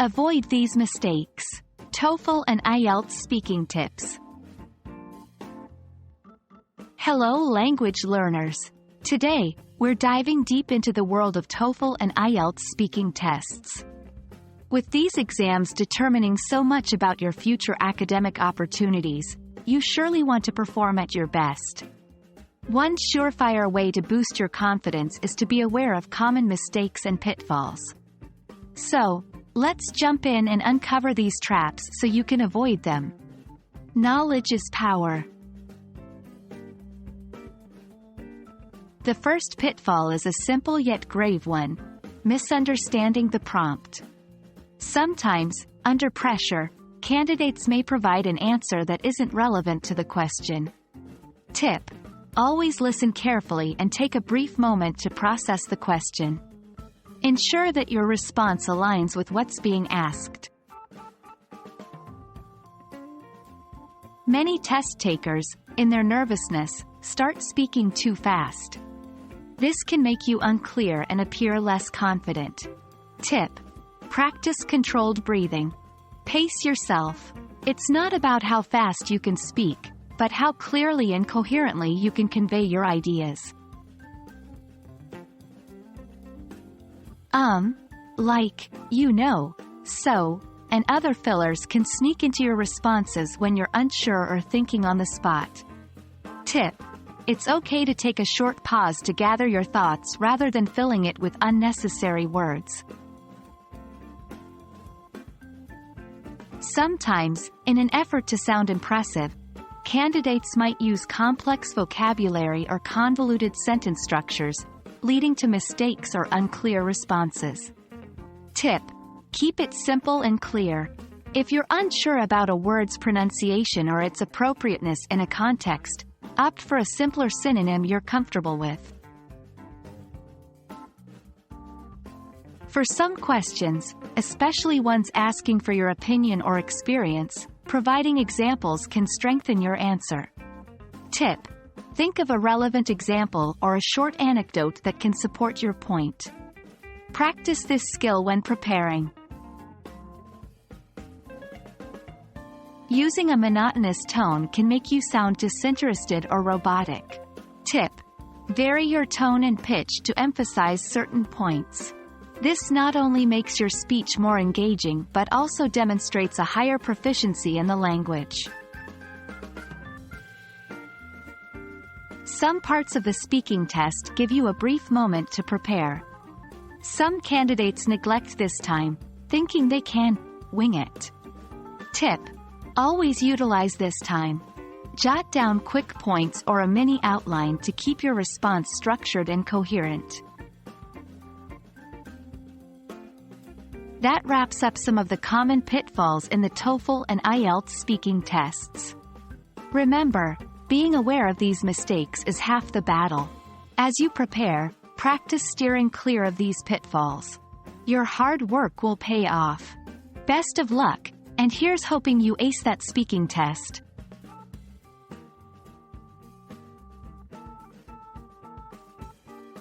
Avoid these mistakes. TOEFL and IELTS speaking tips. Hello language learners. Today, we're diving deep into the world of TOEFL and IELTS speaking tests. With these exams determining so much about your future academic opportunities, you surely want to perform at your best. One surefire way to boost your confidence is to be aware of common mistakes and pitfalls. So, let's jump in and uncover these traps so you can avoid them. Knowledge is power. The first pitfall is a simple yet grave one: misunderstanding the prompt. Sometimes, under pressure, candidates may provide an answer that isn't relevant to the question. Tip: always listen carefully and take a brief moment to process the question. Ensure that your response aligns with what's being asked. Many test takers, in their nervousness, start speaking too fast. This can make you unclear and appear less confident. Tip: practice controlled breathing. Pace yourself. It's not about how fast you can speak, but how clearly and coherently you can convey your ideas. Like, you know, so, and other fillers can sneak into your responses when you're unsure or thinking on the spot. Tip: it's okay to take a short pause to gather your thoughts rather than filling it with unnecessary words. Sometimes, in an effort to sound impressive, candidates might use complex vocabulary or convoluted sentence structures, leading to mistakes or unclear responses. Tip: keep it simple and clear. If you're unsure about a word's pronunciation or its appropriateness in a context, opt for a simpler synonym you're comfortable with. For some questions, especially ones asking for your opinion or experience, providing examples can strengthen your answer. Tip: think of a relevant example or a short anecdote that can support your point. Practice this skill when preparing. Using a monotonous tone can make you sound disinterested or robotic. Tip: vary your tone and pitch to emphasize certain points. This not only makes your speech more engaging but also demonstrates a higher proficiency in the language. Some parts of the speaking test give you a brief moment to prepare. Some candidates neglect this time, thinking they can wing it. Tip: always utilize this time. Jot down quick points or a mini outline to keep your response structured and coherent. That wraps up some of the common pitfalls in the TOEFL and IELTS speaking tests. Remember, being aware of these mistakes is half the battle. As you prepare, practice steering clear of these pitfalls. Your hard work will pay off. Best of luck, and here's hoping you ace that speaking test.